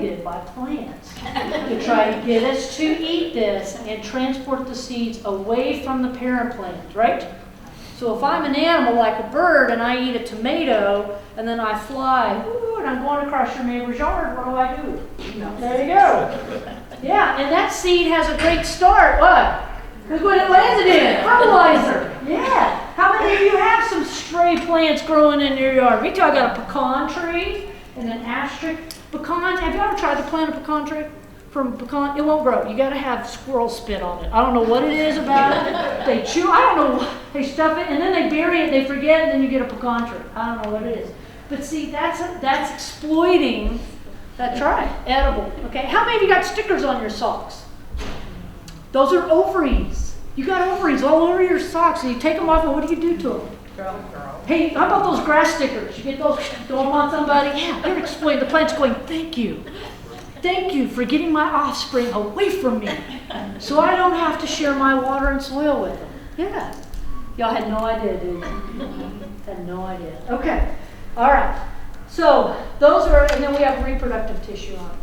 exploited by plants to try to get us to eat this and transport the seeds away from the parent plant, right? So if I'm an animal like a bird and I eat a tomato and then I fly, ooh, and I'm going across your neighbor's yard, what do? There you go. Yeah, and that seed has a great start. What? Because when it landed in, fertilizer. Yeah. How many of you have some stray plants growing in your yard? Me too. I got a pecan tree and an ash tree. Pecans, have you ever tried to plant a pecan tree? From pecan, it won't grow. You got to have squirrel spit on it. I don't know what it is about it. They chew, I don't know, they stuff it, and then they bury it, they forget, and then you get a pecan tree. I don't know what it is. But see, that's exploiting, that's right, edible. Okay, how many of you got stickers on your socks? Those are ovaries. You got ovaries all over your socks, and you take them off, and what do you do to them? Girl. Hey, how about those grass stickers? You get those, throw them on somebody? Yeah, they're exploiting. The plant's going, thank you. Thank you for getting my offspring away from me so I don't have to share my water and soil with them. Yeah. Y'all had no idea, did you? Had no idea. Okay. All right. So those are, and then we have reproductive tissue on it.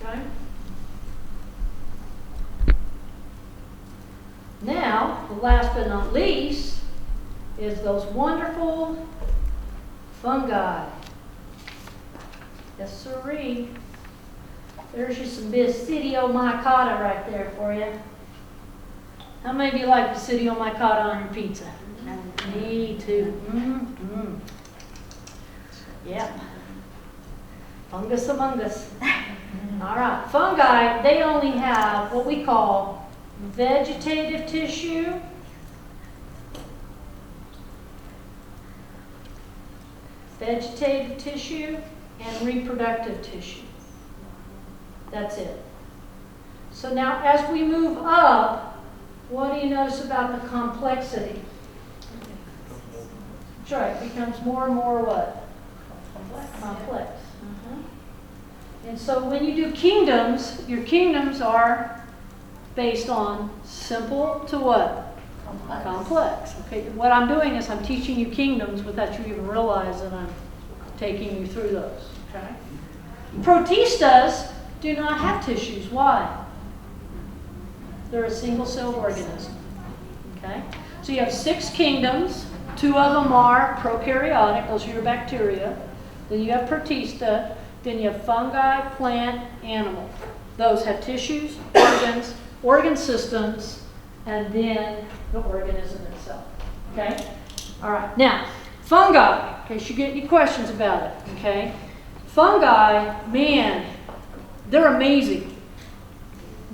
Okay? Now, the last but not least is those wonderful fungi. Yes, sirree. There's just some Basidio micota right there for you. How many of you like Basidio micota on your pizza? Me too. Mm-hmm. Yep. Fungus among us. All right. Fungi, they only have what we call vegetative tissue, and reproductive tissue. That's it. So now as we move up, what do you notice about the complexity? That's right, it becomes more and more what? Complex. And so when you do kingdoms, your kingdoms are based on simple to what? Complex. Okay, what I'm doing is I'm teaching you kingdoms without you even realize that I'm taking you through those. Okay? Protistas do not have tissues. Why? They're a single-celled organism. Okay? So you have 6 kingdoms. 2 of them are prokaryotic. Those are your bacteria. Then you have protista. Then you have fungi, plant, animal. Those have tissues, organs, organ systems, and then the organism itself. Okay? All right. Now, fungi, in case you get any questions about it. Okay? Fungi, man, they're amazing.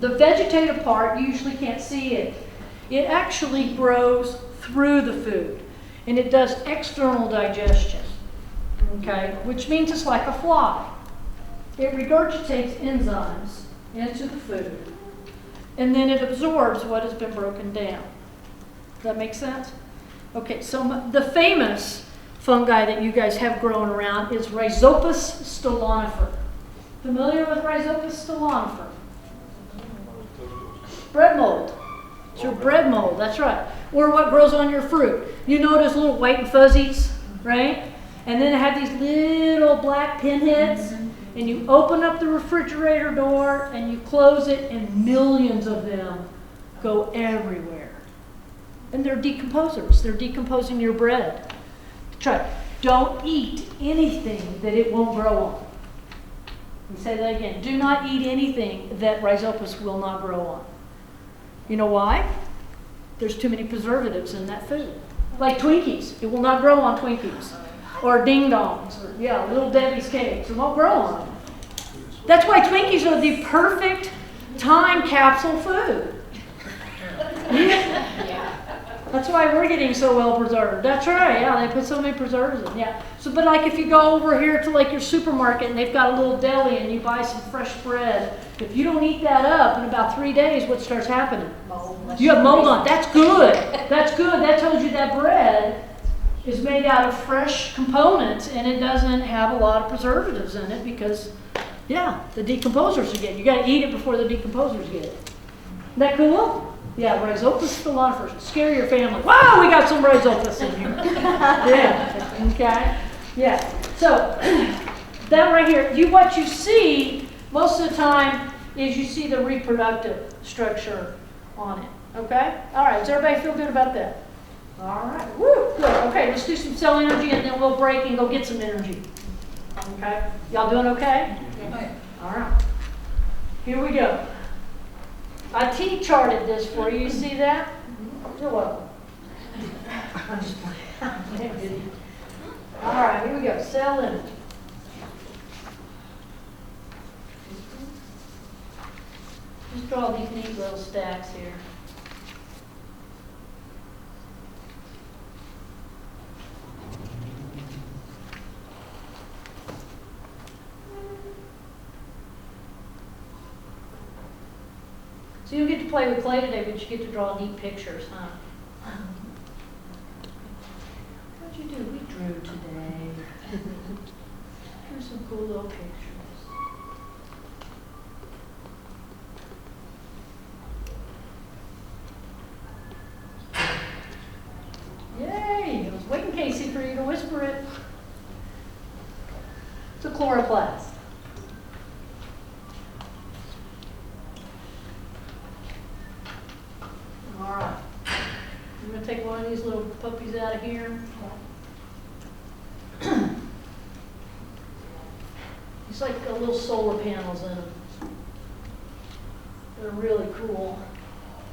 The vegetative part, you usually can't see it. It actually grows through the food, and it does external digestion, okay, which means it's like a fly. It regurgitates enzymes into the food, and then it absorbs what has been broken down. Does that make sense? Okay, so the famous fungi that you guys have growing around is Rhizopus stolonifer. Familiar with Rhizopus stolonifer? Bread mold. It's your bread mold, that's right. Or what grows on your fruit. You notice little white and fuzzies, right? And then it have these little black pinheads, and you open up the refrigerator door and you close it, and millions of them go everywhere. And they're decomposers. They're decomposing your bread. Try. Don't eat anything that it won't grow on. Let me say that again. Do not eat anything that Rhizopus will not grow on. You know why? There's too many preservatives in that food. Like Twinkies. It will not grow on Twinkies. Or Ding Dongs. Or, yeah, Little Debbie's cakes. It won't grow on them. That's why Twinkies are the perfect time capsule food. That's why we're getting so well preserved. That's right, yeah, they put so many preservatives in, yeah. So, but like if you go over here to like your supermarket and they've got a little deli and you buy some fresh bread, if you don't eat that up in about 3 days, what starts happening? Mold. You have mold on. That's good. That's good. That tells you that bread is made out of fresh components and it doesn't have a lot of preservatives in it because, yeah, the decomposers are getting it. You got to eat it before the decomposers get it. Isn't that cool? Yeah, Rhizopus stolonifer. Scare your family. Wow, we got some Rhizopus in here. Yeah. Okay. Yeah. So that right here, what you see Most of the time is you see the reproductive structure on it. Okay? All right, does everybody feel good about that? All right, woo, good. Okay, let's do some cell energy and then we'll break and go get some energy. Okay? Y'all doing okay? Yeah. All right. Here we go. I T-charted this for you. You see that? You're welcome. I'm just playing. All right, here we go. Cell energy. Just draw these neat little stacks here. So you get to play with clay today, but you get to draw neat pictures, huh? What'd you do? We drew today. Here's some cool little pictures. Yay! I was waiting, Casey, for you to whisper it. It's a chloroplast. All right. I'm going to take one of these little puppies out of here. It's like a little solar panels in them. They're really cool.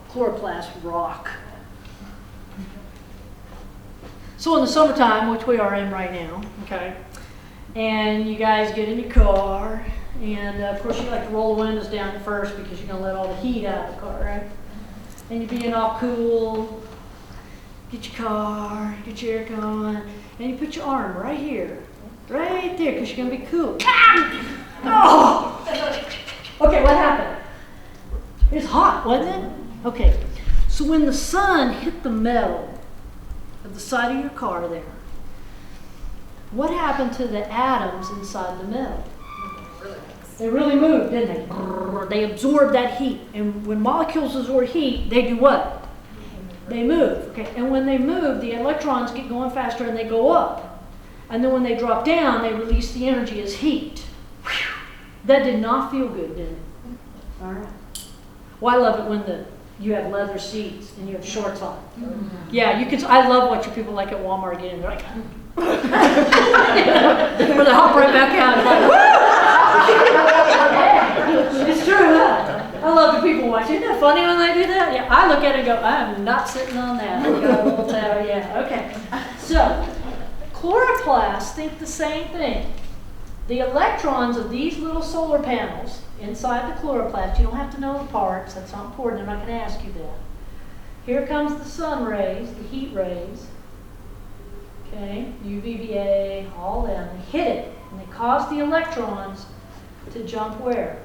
Chloroplast rock. So in the summertime, which we are in right now, okay, and you guys get in your car, and of course you like to roll the windows down at first because you're going to let all the heat out of the car, right? And you're being all cool, get your car, get your air going, and you put your arm right here, right there, because you're going to be cool. Oh! Okay, what happened? It's hot, wasn't it? Okay, so when the sun hit the metal of the side of your car there, what happened to the atoms inside the metal? They really moved, didn't they? They absorbed that heat. And when molecules absorb heat, they do what? They move. Okay? And when they move, the electrons get going faster and they go up. And then when they drop down, they release the energy as heat. Whew. That did not feel good, did it? All right. Well, I love it when you have leather seats and you have shorts on. Mm-hmm. Yeah, you can. I love watching people like at Walmart get in. They're like, where they hop right back out. Like, it's true, huh? I love the people watching. Isn't that funny when they do that? Yeah, I look at it and go, I'm not sitting on that. Yeah, okay. So, chloroplasts think the same thing. The electrons of these little solar panels inside the chloroplast, you don't have to know the parts, that's not important, I'm not going to ask you that. Here comes the sun rays, the heat rays, okay, UVA, all them, they hit it, and they cause the electrons to jump where?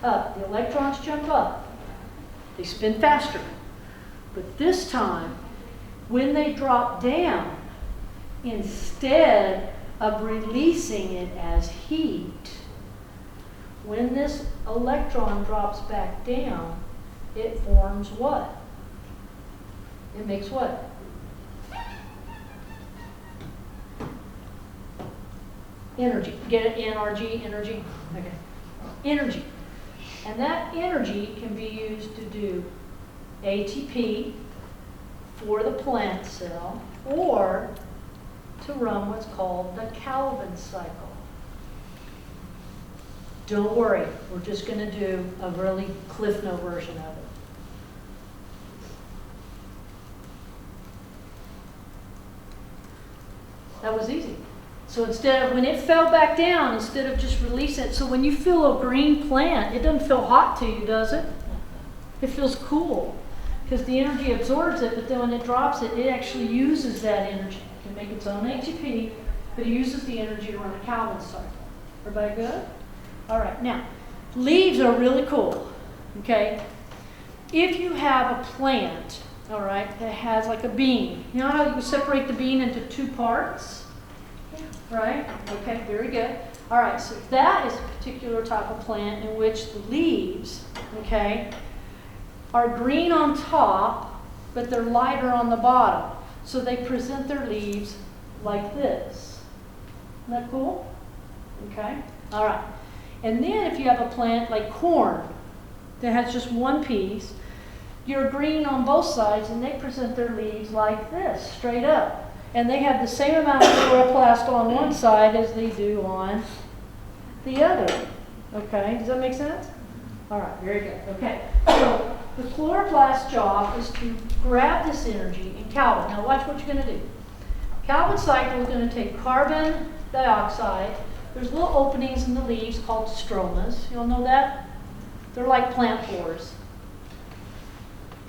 Up. The electrons jump up. They spin faster. But this time, when they drop down, instead of releasing it as heat, when this electron drops back down, it forms what? It makes what? Energy. Get it? NRG, energy? Okay. Energy. And that energy can be used to do ATP for the plant cell or to run what's called the Calvin cycle. Don't worry, we're just going to do a really Cliff Note version of it. That was easy. So instead of, when it fell back down, instead of just releasing it, so when you feel a green plant, it doesn't feel hot to you, does it? It feels cool because the energy absorbs it, but then when it drops it, it actually uses that energy. It can make its own ATP, but it uses the energy to run a Calvin cycle. Everybody good? All right, now, leaves are really cool, okay? If you have a plant, all right, that has like a bean, you know how you separate the bean into two parts? Right? Okay, very good. All right, so that is a particular type of plant in which the leaves, okay, are green on top, but they're lighter on the bottom. So they present their leaves like this. Isn't that cool? Okay? All right. And then if you have a plant like corn that has just one piece, you're green on both sides, and they present their leaves like this, straight up. And they have the same amount of chloroplast on one side as they do on the other. Okay, does that make sense? All right, very good. Okay, so the chloroplast's job is to grab this energy in Calvin. Now watch what you're going to do. Calvin cycle is going to take carbon dioxide. There's little openings in the leaves called stromas. You all know that? They're like plant pores.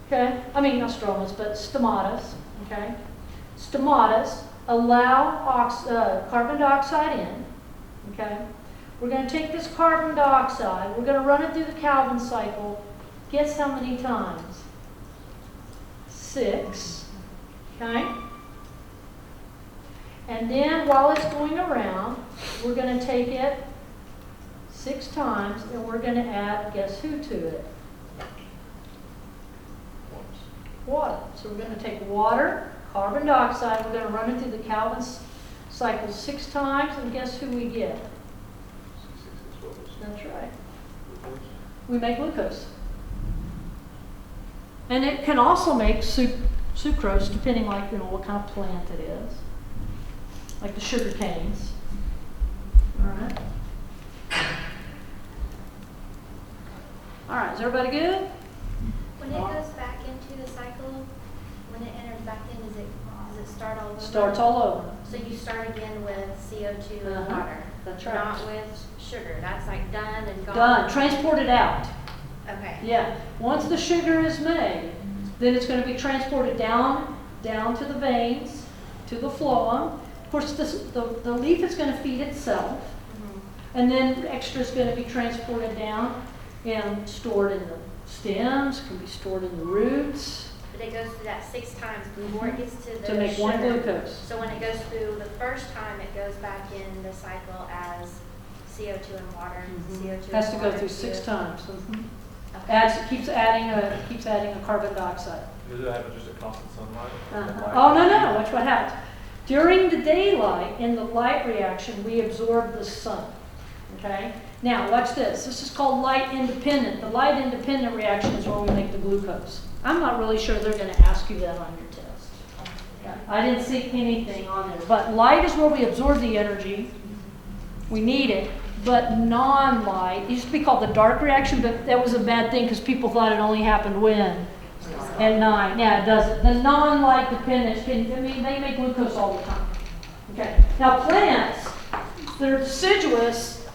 Okay, I mean not stromas, but stomatas. Okay, stomatas allow carbon dioxide in. Okay, we're going to take this carbon dioxide, we're going to run it through the Calvin cycle. Guess how many times? 6. Okay, and then while it's going around, we're going to take it 6 times, and we're going to add, guess who to it? Water. So we're going to take water, carbon dioxide, we're going to run it through the Calvin cycle 6 times, and guess who we get? That's right. We make glucose. And it can also make sucrose, depending like, what kind of plant it is. Like the sugar canes. All right. All right, is everybody good? When it goes back into the cycle, when it enters back in, does it start all over? Starts all over. So you start again with CO2 and water. That's right. Not with sugar. That's like done and gone. Done. Transported out. Okay. Yeah. Once the sugar is made, then it's going to be transported down to the veins, to the phloem. Of course, the leaf is going to feed itself, and then extra is going to be transported down and stored in the stems, can be stored in the roots. But it goes through that 6 times before it gets to the to make sugar. one glucose. So when it goes through the first time, it goes back in the cycle as CO2 and water. CO2 Has and to go water, through 6 CO2. times. Okay. Keeps adding a carbon dioxide. Does it happen just at constant sunlight? Oh, no. Watch what happens. During the daylight, in the light reaction, we absorb the sun. Okay? Now, watch this. This is called light independent. The light independent reaction is where we make the glucose. I'm not really sure they're going to ask you that on your test. I didn't see anything on there. But light is where we absorb the energy. We need it. But non-light, it used to be called the dark reaction, but that was a bad thing because people thought it only happened when? At night. Yeah, it doesn't. The non-light dependent, they make glucose all the time. Okay. Now plants, they're deciduous,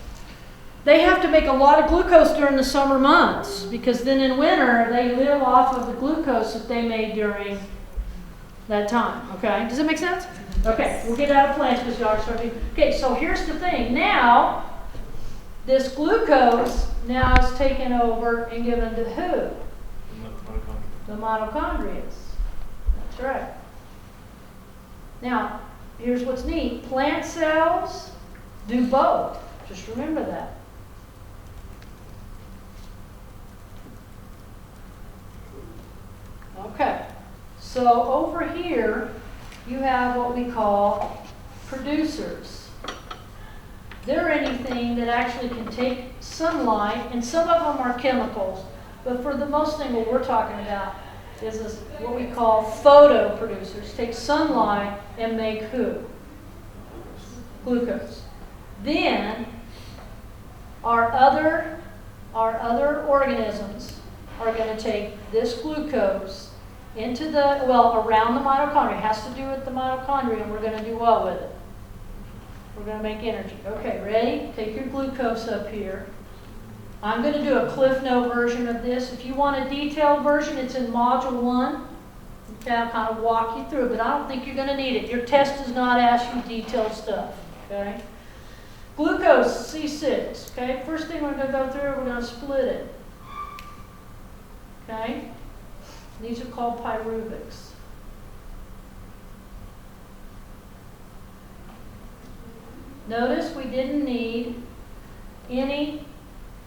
they have to make a lot of glucose during the summer months because then in winter they live off of the glucose that they made during that time. Okay. Does it make sense? Okay. We'll get out of plants because you are starting. Okay. So here's the thing. Now, this glucose now is taken over and given to who? The mitochondria. That's right. Now, here's what's neat. Plant cells do both. Just remember that. Okay. So over here, you have what we call producers. They're anything that actually can take sunlight, and some of them are chemicals. But for the most thing, what we're talking about is this, what we call photo producers. Take sunlight and make who? Glucose. Then our other organisms are going to take this glucose into around the mitochondria. It has to do with the mitochondria, and we're going to do what with it? We're going to make energy. Okay, ready? Take your glucose up here. I'm going to do a Cliff Note version of this. If you want a detailed version, it's in Module 1. Okay, I'll kind of walk you through it, but I don't think you're going to need it. Your test does not ask you detailed stuff. Okay? Glucose, C6. Okay, first thing we're going to go through, we're going to split it. Okay? These are called pyruvics. Notice we didn't need any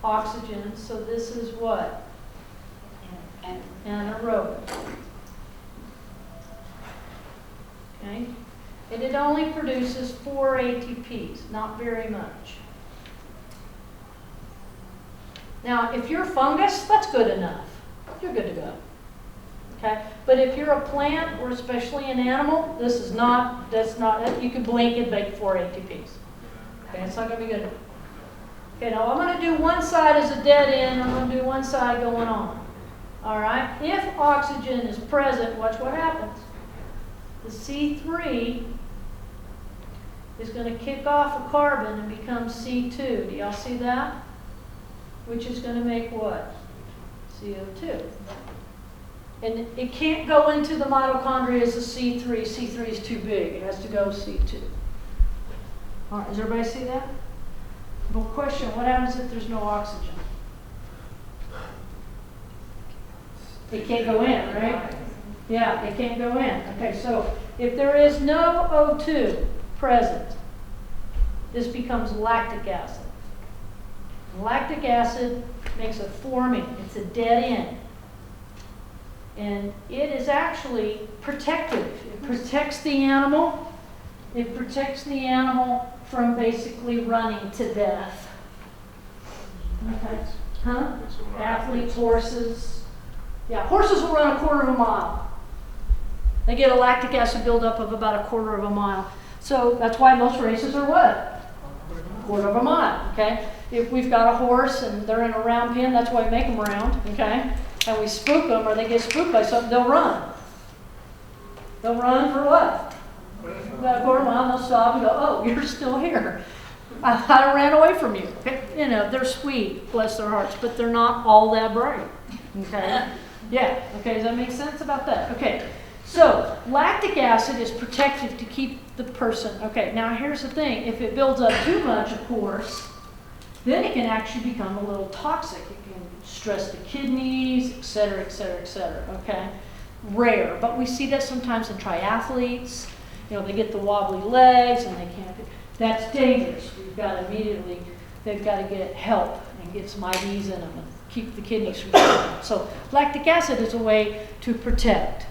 oxygen, so this is what? Anaerobic. Okay? And it only produces 4 ATPs, not very much. Now, if you're fungus, that's good enough. You're good to go. Okay? But if you're a plant, or especially an animal, that's not, you can blink and make 4 ATPs. Okay, it's not going to be good. Okay, now I'm going to do one side as a dead end, I'm going to do one side going on. All right? If oxygen is present, watch what happens. The C3 is going to kick off a carbon and become C2. Do y'all see that? Which is going to make what? CO2. And it can't go into the mitochondria as a C3. C3 is too big. It has to go C2. All right, does everybody see that? But question, what happens if there's no oxygen? It can't go in, right? Yeah, it can't go in. Okay, so if there is no O2 present, this becomes lactic acid. Lactic acid makes a forming. It's a dead end. And it is actually protective. It protects the animal. It protects the animal from basically running to death. Okay. Huh? Athletes, horses. Yeah, horses will run a quarter of a mile. They get a lactic acid buildup of about a quarter of a mile. So that's why most races are what? A quarter of a mile, okay? If we've got a horse and they're in a round pen, that's why we make them round, okay? And we spook them or they get spooked by something, they'll run. They'll run for what? About a quarter of a mile, they'll stop and go, oh, you're still here. I ran away from you. You know, they're sweet, bless their hearts, but they're not all that bright, okay? Yeah, okay, does that make sense about that? Okay, so lactic acid is protective to keep the person, okay, now here's the thing, if it builds up too much, of course, then it can actually become a little toxic. It can stress the kidneys, et cetera, et cetera, et cetera, okay? Rare, but we see that sometimes in triathletes. You know, they get the wobbly legs and they can't, that's dangerous. We've got to immediately, they've got to get help and get some IVs in them and keep the kidneys from going. So lactic acid is a way to protect,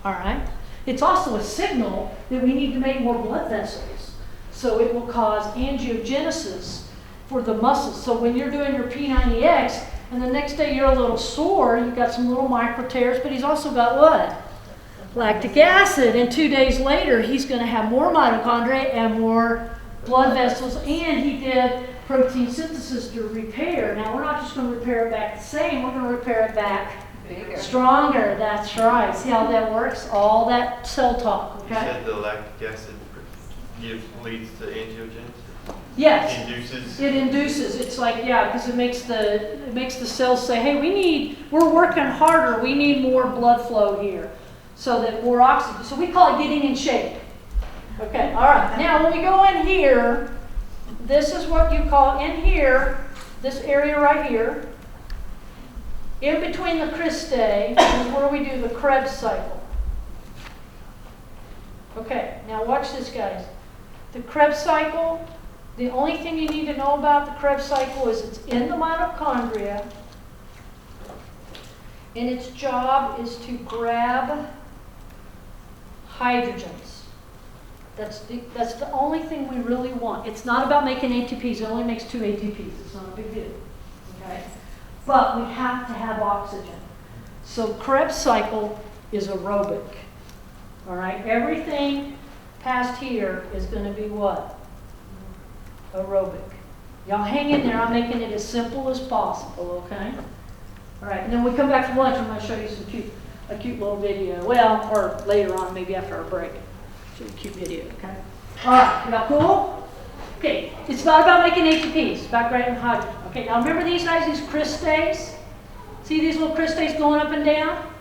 all right? It's also a signal that we need to make more blood vessels. So it will cause angiogenesis for the muscles. So when you're doing your P90X and the next day you're a little sore, you've got some little micro tears, but he's also got what? Lactic acid. And 2 days later, he's going to have more mitochondria and more blood vessels, and he did protein synthesis to repair. Now, we're not just going to repair it back the same, we're going to repair it back bigger. Stronger. That's right. See how that works? All that cell talk, okay? You said the lactic acid leads to angiogenesis? Yes. Induces? It induces. It's like, yeah, because it makes the cells say, hey, we're working harder, we need more blood flow here. So that more oxygen. So we call it getting in shape. Okay, all right. Now when we go in here, this is what you call in here, this area right here. In between the cristae is where we do the Krebs cycle. Okay, now watch this, guys. The Krebs cycle, the only thing you need to know about the Krebs cycle is it's in the mitochondria, and its job is to grab hydrogens. That's the only thing we really want. It's not about making ATPs. It only makes 2 ATPs. It's not a big deal. Okay? But we have to have oxygen. So Krebs cycle is aerobic. All right? Everything past here is going to be what? Aerobic. Y'all hang in there. I'm making it as simple as possible, okay? All right, and then when we come back from lunch, I'm going to show you a cute little video. Well, or later on, maybe after our break. Show you a cute video, okay? All right, y'all cool? Okay, it's not about making ATPs. It's about grabbing hydrogen. Okay, now remember these guys, these cristae? See these little cristae going up and down?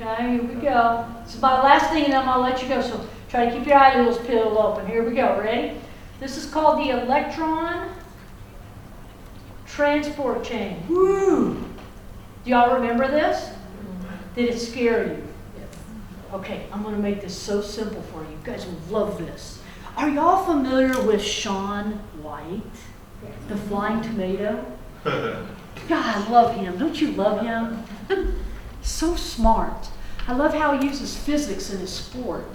Okay, here we go. This is my last thing, and then I'll let you go. So try to keep your eyelids peeled open. Here we go. Ready? This is called the electron transport chain. Woo! Do y'all remember this? Did it scare you? Okay, I'm going to make this so simple for you. You guys will love this. Are y'all familiar with Shaun White, the flying tomato? God, I love him. Don't you love him? So smart. I love how he uses physics in his sport.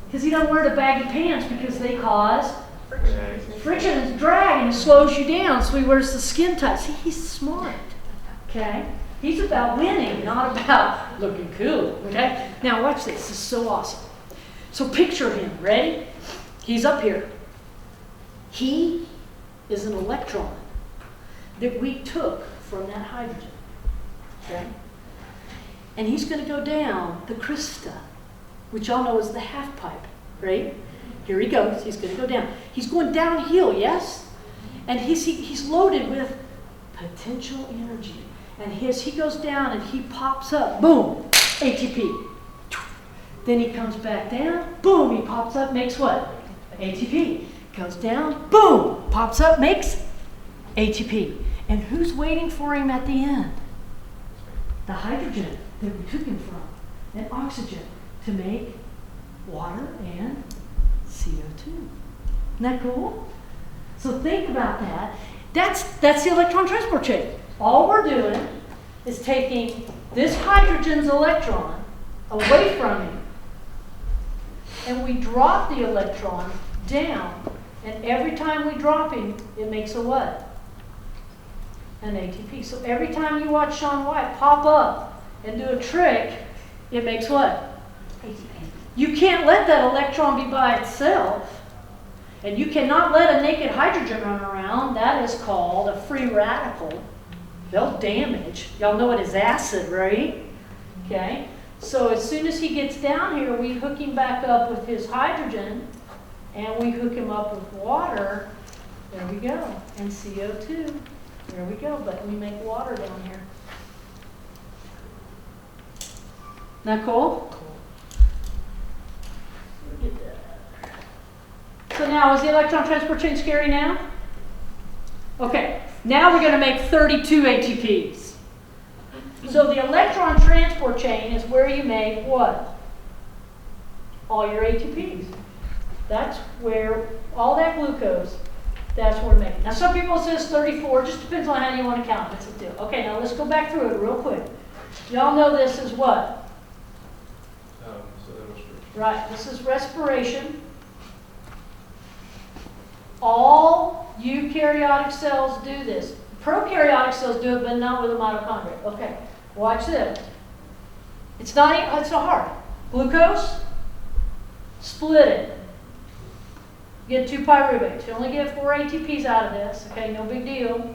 Because he doesn't wear the baggy pants because they cause Okay. Friction is drag and it slows you down, so he wears the skin tight. See, he's smart. Okay? He's about winning, not about looking cool. Okay? Now watch this. This is so awesome. So picture him. Ready? He's up here. He is an electron that we took from that hydrogen. Okay? And he's going to go down the crista, which y'all know is the half pipe, right? Here he goes. He's going to go down. He's going downhill, yes? And he's loaded with potential energy. And as he goes down and he pops up, boom, ATP. Then he comes back down, boom, he pops up, makes what? ATP. Goes down, boom, pops up, makes ATP. And who's waiting for him at the end? The hydrogen that we took him from, and oxygen to make water and CO2. Isn't that cool? So think about that. That's the electron transport chain. All we're doing is taking this hydrogen's electron away from him, and we drop the electron down, and every time we drop him, it makes a what? An ATP. So every time you watch Shaun White pop up and do a trick, it makes what? ATP. You can't let that electron be by itself. And you cannot let a naked hydrogen run around. That is called a free radical. They'll damage. Y'all know it is acid, right? Okay. So as soon as he gets down here, we hook him back up with his hydrogen, and we hook him up with water. There we go. And CO2. There we go. But we make water down here. Isn't that cool? So now, is the electron transport chain scary now? Okay, now we're going to make 32 ATPs. So the electron transport chain is where you make what? All your ATPs. That's where all that glucose, that's where we're making. Now some people say it's 34, just depends on how you want to count. It's a deal. Okay, now let's go back through it real quick. Y'all know this is what? So that was Right, this is respiration. All eukaryotic cells do this. Prokaryotic cells do it, but not with a mitochondria. Okay, watch this. It's not hard. Glucose, split it. You get 2 pyruvates. You only get 4 ATPs out of this. Okay, no big deal.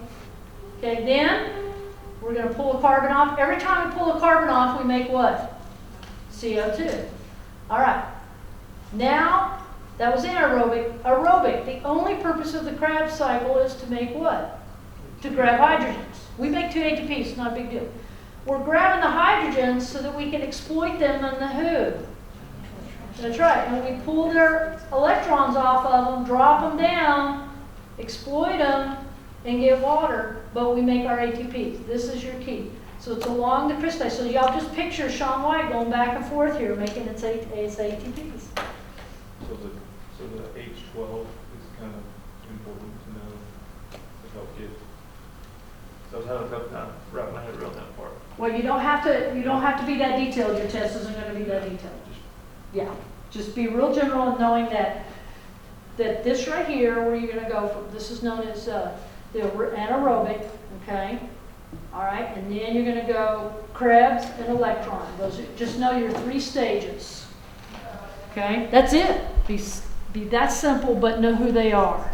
Okay, then we're going to pull a carbon off. Every time we pull a carbon off, we make what? CO2. All right. Now, that was anaerobic. Aerobic. The only purpose of the Krebs cycle is to make what? To grab hydrogens. We make 2 ATPs. It's not a big deal. We're grabbing the hydrogens so that we can exploit them in the who? That's right. And we pull their electrons off of them, drop them down, exploit them, and get water. But we make our ATPs. This is your key. So it's along the crystallite. So y'all just picture Shaun White going back and forth here, making its ATPs. So the H12 is kind of important to know to help get. So I was having a tough time wrapping my head around that part. Well, you don't have to be that detailed. Your test isn't going to be that detailed. Yeah, just be real general in knowing that this right here, where you're going to go from, this is known as the anaerobic, okay? All right, and then you're going to go Krebs and electron. Those are, just know your 3 stages. Okay, that's it. Be that simple, but know who they are.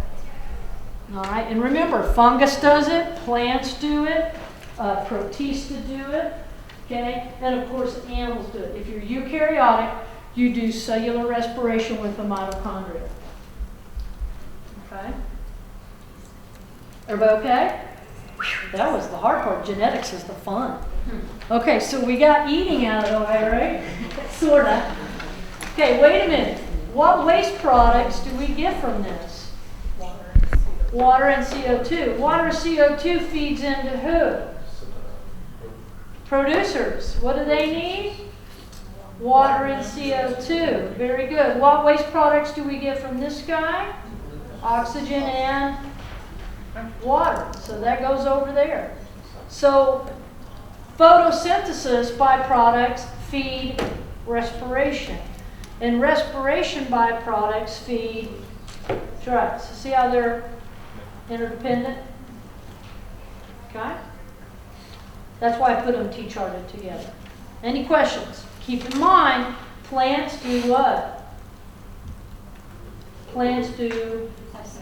All right, and remember, fungus does it, plants do it, protista do it, okay, and of course animals do it. If you're eukaryotic, you do cellular respiration with the mitochondria. Okay? Everybody okay? Whew, that was the hard part. Genetics is the fun. Okay, so we got eating out of the way, right? Sorta. Okay, wait a minute. What waste products do we get from this? Water and CO2. Water and CO2 feeds into who? Producers. What do they need? Water and CO2. Very good. What waste products do we get from this guy? Oxygen and water. So that goes over there. So photosynthesis byproducts feed respiration. And respiration byproducts feed That's right. So see how they're interdependent? Okay? That's why I put them T-charted together. Any questions? Keep in mind, plants do what? Plants do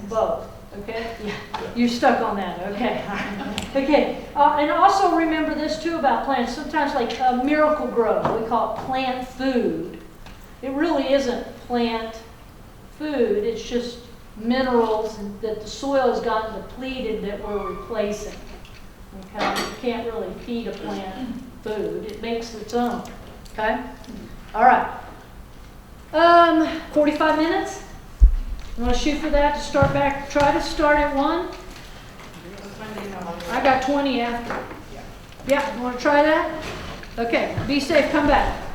both. Okay? Yeah. You're stuck on that. Okay. Okay. And also remember this too about plants. Sometimes like Miracle Grow, we call it plant food. It really isn't plant food. It's just minerals that the soil has gotten depleted that we're replacing. Okay? You can't really feed a plant food. It makes its own. Okay? All right. 45 minutes? You want to shoot for that to start back? Try to start at 1. I got 20 after. Yeah, you want to try that? Okay, be safe, come back.